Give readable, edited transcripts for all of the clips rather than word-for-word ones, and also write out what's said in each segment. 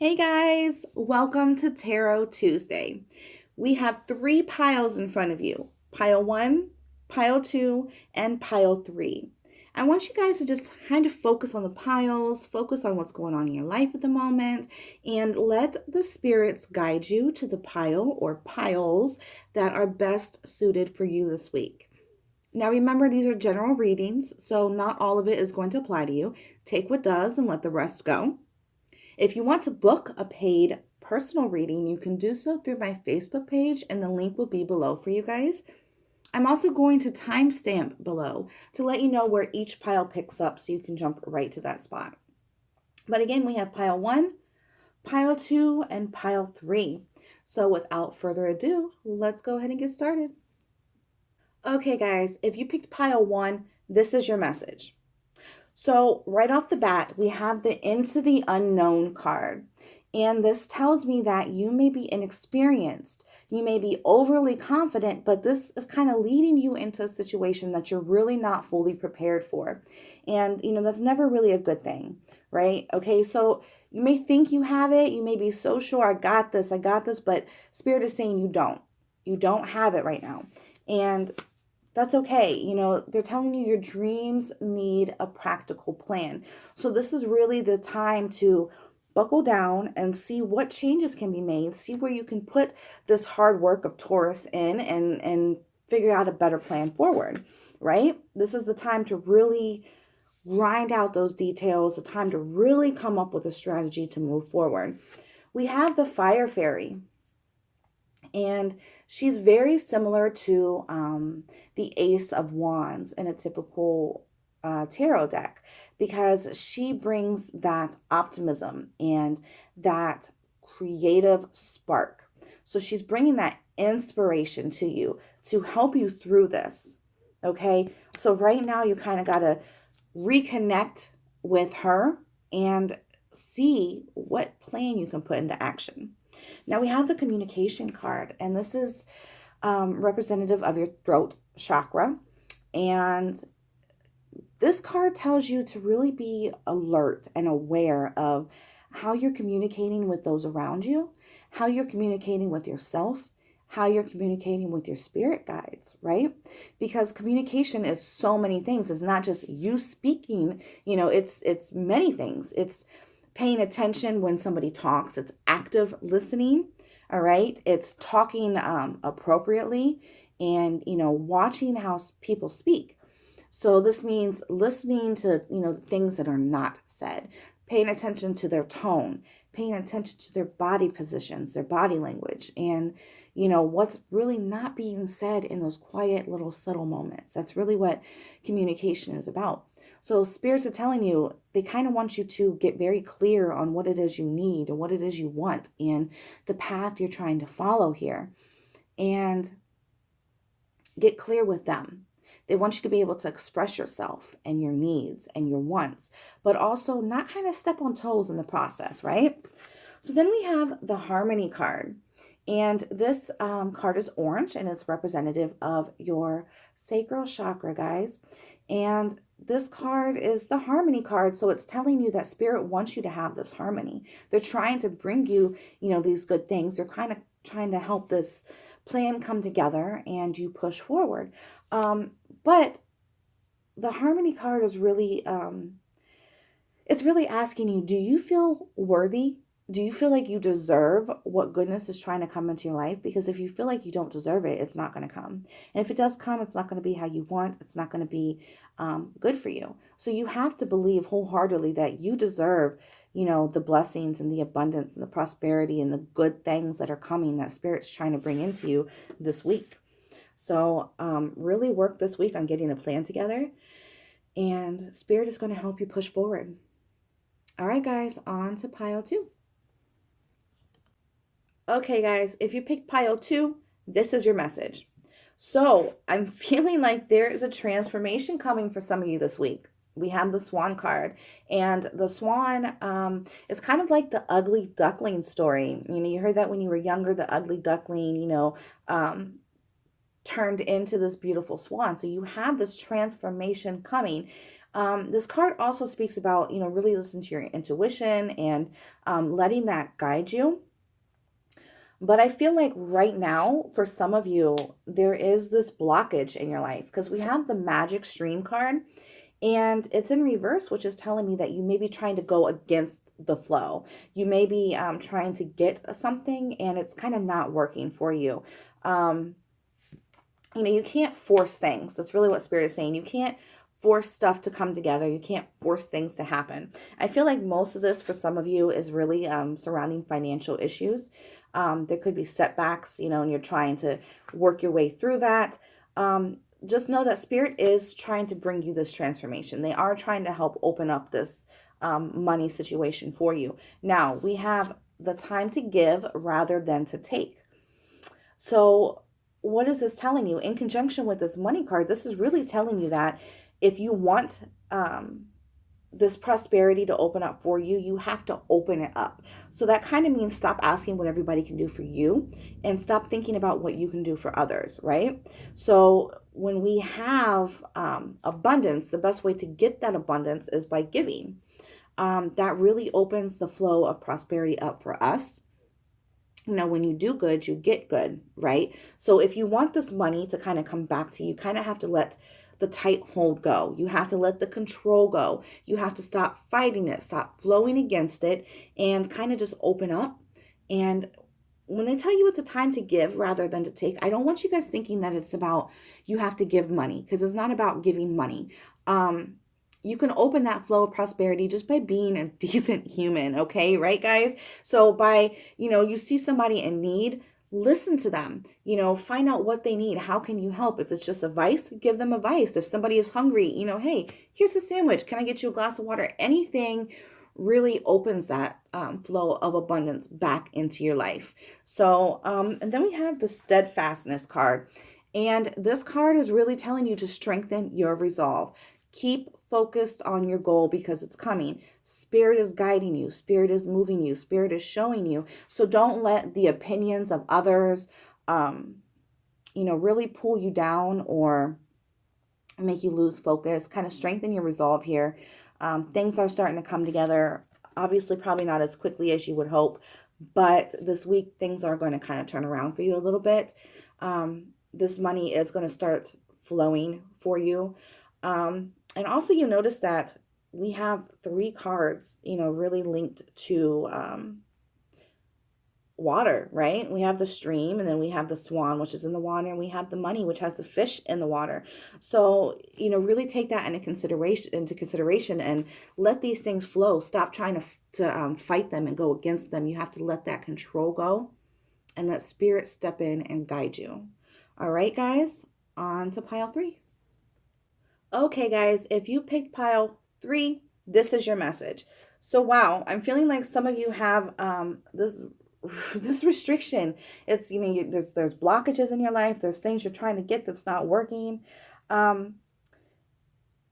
Hey guys, welcome to Tarot Tuesday. We have three piles in front of you: pile one, pile two, and pile three. I want you guys to just kind of focus on the piles, focus on what's going on in your life at the moment, and let the spirits guide you to the pile or piles that are best suited for you this week. Now, remember, these are general readings, so not all of it is going to apply to you. Take what does and let the rest go. If you want to book a paid personal reading, you can do so through my Facebook page, and the link will be below for you guys. I'm also going to timestamp below to let you know where each pile picks up so you can jump right to that spot. But again, we have pile one, pile two, and pile three. So without further ado, let's go ahead and get started. Okay, guys, if you picked pile one, this is your message. So right off the bat, we have the Into the Unknown card. And this tells me that you may be inexperienced. You may be overly confident, but this is kind of leading you into a situation that you're really not fully prepared for. And, that's never really a good thing, right? Okay, so you may think you have it. You may be so sure, I got this, but Spirit is saying you don't. You don't have it right now. And that's okay. They're telling you your dreams need a practical plan. So this is really the time to buckle down and see what changes can be made. See where you can put this hard work of Taurus in and figure out a better plan forward, right? This is the time to really grind out those details, the time to really come up with a strategy to move forward. We have the Fire Fairy. And she's very similar to the Ace of Wands in a typical tarot deck because she brings that optimism and that creative spark. So she's bringing that inspiration to you to help you through this. Okay. So right now you kind of got to reconnect with her and see what plan you can put into action. Now we have the communication card, and this is representative of your throat chakra. And this card tells you to really be alert and aware of how you're communicating with those around you, how you're communicating with yourself, how you're communicating with your spirit guides, right? Because communication is so many things. It's not just you speaking, it's many things. It's paying attention when somebody talks. It's active listening. All right. It's talking appropriately and, watching how people speak. So this means listening to, things that are not said, paying attention to their tone, paying attention to their body positions, their body language, and, what's really not being said in those quiet little subtle moments. That's really what communication is about. So spirits are telling you, they kind of want you to get very clear on what it is you need and what it is you want and the path you're trying to follow here. And get clear with them. They want you to be able to express yourself and your needs and your wants, but also not kind of step on toes in the process, right? So then we have the Harmony card. And this card is orange and it's representative of your sacral chakra, guys. And this card is the Harmony card. So it's telling you that Spirit wants you to have this harmony. They're trying to bring you, these good things. They're kind of trying to help this plan come together and you push forward. But the Harmony card is really, it's really asking you, do you feel worthy? Do you feel like you deserve what goodness is trying to come into your life? Because if you feel like you don't deserve it, it's not going to come. And if it does come, it's not going to be how you want. It's not going to be good for you. So you have to believe wholeheartedly that you deserve, the blessings and the abundance and the prosperity and the good things that are coming that Spirit's trying to bring into you this week. So really work this week on getting a plan together. And Spirit is going to help you push forward. All right, guys, on to pile two. Okay, guys, if you picked pile two, this is your message. So I'm feeling like there is a transformation coming for some of you this week. We have the Swan card, and the Swan is kind of like the ugly duckling story. You heard that when you were younger, the ugly duckling, turned into this beautiful swan. So you have this transformation coming. This card also speaks about, really listen to your intuition and letting that guide you. But I feel like right now, for some of you, there is this blockage in your life because we have the Magic Stream card and it's in reverse, which is telling me that you may be trying to go against the flow. You may be trying to get something and it's kind of not working for you. Um, you can't force things. That's really what Spirit is saying. You can't force stuff to come together. You can't force things to happen. I feel like most of this for some of you is really surrounding financial issues. There could be setbacks, and you're trying to work your way through that. Just know that Spirit is trying to bring you this transformation. They are trying to help open up this money situation for you. Now, we have the time to give rather than to take. So what is this telling you? In conjunction with this money card, this is really telling you that if you want this prosperity to open up for you, you have to open it up. So that kind of means stop asking what everybody can do for you and stop thinking about what you can do for others, right? So when we have abundance, the best way to get that abundance is by giving. That really opens the flow of prosperity up for us. When you do good, you get good, right? So if you want this money to kind of come back to you, you kind of have to let the tight hold go. You have to let the control go. You have to stop fighting it, stop flowing against it, and kind of just open up. And when they tell you it's a time to give rather than to take, I don't want you guys thinking that it's about you have to give money, because it's not about giving money. You can open that flow of prosperity just by being a decent human, okay? Right, guys? So by, you see somebody in need, listen to them, find out what they need. How can you help? If it's just advice, give them advice. If somebody is hungry, hey, here's a sandwich. Can I get you a glass of water? Anything really opens that flow of abundance back into your life. So, and then we have the steadfastness card. And this card is really telling you to strengthen your resolve. Keep focused on your goal because it's coming. Spirit is guiding you. Spirit is moving you. Spirit is showing you. So don't let the opinions of others, really pull you down or make you lose focus. Kind of strengthen your resolve here. Things are starting to come together. Obviously, probably not as quickly as you would hope, but this week things are going to kind of turn around for you a little bit. This money is going to start flowing for you. And also you notice that we have 3 cards, really linked to water, right? We have the stream, and then we have the swan, which is in the water, and we have the money, which has the fish in the water. So, really take that into consideration and let these things flow. Stop trying to fight them and go against them. You have to let that control go and let Spirit step in and guide you. All right, guys, on to pile 3. Okay, guys, if you picked pile 3, this is your message. So, wow, I'm feeling like some of you have this restriction. It's, there's blockages in your life. There's things you're trying to get that's not working. And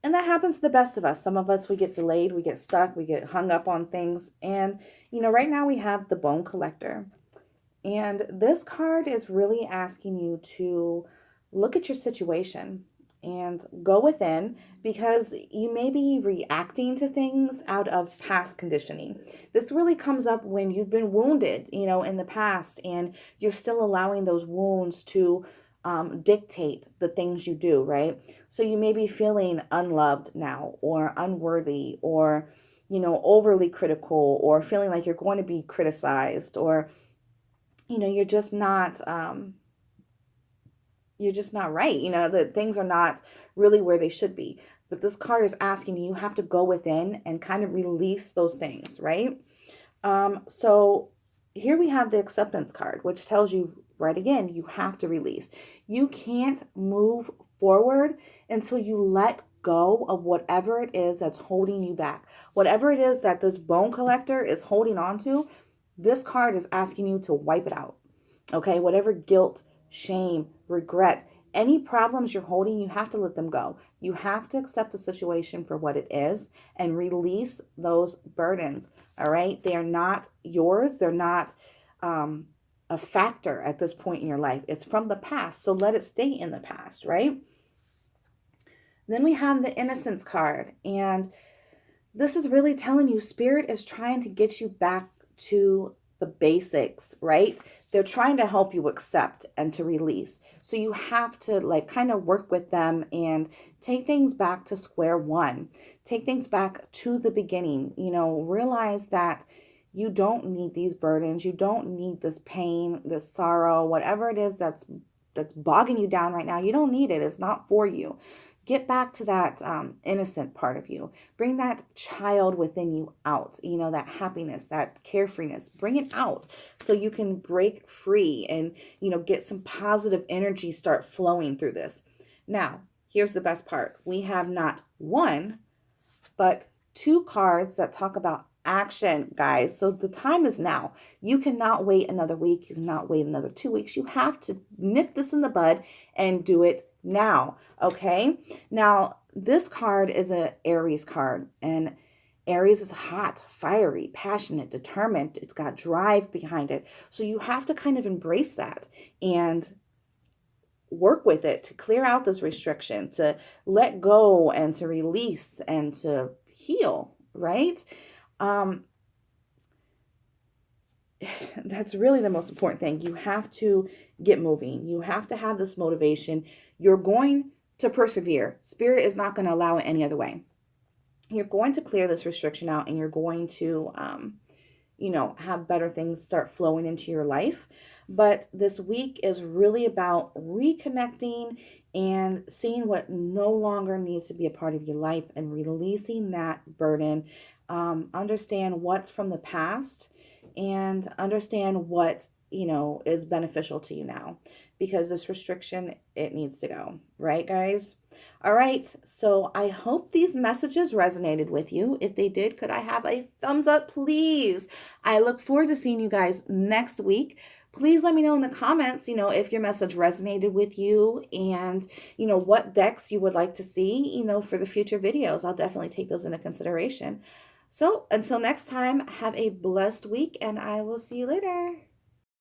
that happens to the best of us. Some of us, we get delayed, we get stuck, we get hung up on things. And, right now we have the Bone Collector. And this card is really asking you to look at your situation and go within, because you may be reacting to things out of past conditioning. This really comes up when you've been wounded, in the past, and you're still allowing those wounds to dictate the things you do, right? So you may be feeling unloved now, or unworthy, or, overly critical, or feeling like you're going to be criticized, or, you're just not right. That things are not really where they should be. But this card is asking you have to go within and kind of release those things, right? So here we have the acceptance card, which tells you right again, you have to release. You can't move forward until you let go of whatever it is that's holding you back. Whatever it is that this Bone Collector is holding on to, this card is asking you to wipe it out. Okay, whatever guilt, shame, regret, any problems you're holding, you have to let them go. You have to accept the situation for what it is and release those burdens. All right, they are not yours. They're not a factor at this point in your life. It's from the past, so let it stay in the past, right? Then we have the Innocence card, and this is really telling you Spirit is trying to get you back to the basics, right? They're trying to help you accept and to release. So you have to like kind of work with them and take things back to square one. Take things back to the beginning. Realize that you don't need these burdens. You don't need this pain, this sorrow, whatever it is that's bogging you down right now. You don't need it. It's not for you. Get back to that innocent part of you. Bring that child within you out, that happiness, that carefreeness. Bring it out so you can break free and, get some positive energy start flowing through this. Now, here's the best part. We have not one, but two cards that talk about action, guys. So the time is now. You cannot wait another week. You cannot wait another 2 weeks. You have to nip this in the bud and do it now. Okay. Now, this card is a Aries card, and Aries is hot, fiery, passionate, determined. It's got drive behind it. So you have to kind of embrace that and work with it to clear out this restriction, to let go and to release and to heal, right? That's really the most important thing. You have to get moving. You have to have this motivation. You're going to persevere. Spirit is not going to allow it any other way. You're going to clear this restriction out, and you're going to, have better things start flowing into your life. But this week is really about reconnecting and seeing what no longer needs to be a part of your life and releasing that burden. Understand what's from the past and understand what, is beneficial to you now, because this restriction, it needs to go. Right, guys? All right. So I hope these messages resonated with you. If they did, could I have a thumbs up, please? I look forward to seeing you guys next week. Please let me know in the comments, if your message resonated with you and, what decks you would like to see, for the future videos. I'll definitely take those into consideration. So until next time, have a blessed week, and I will see you later.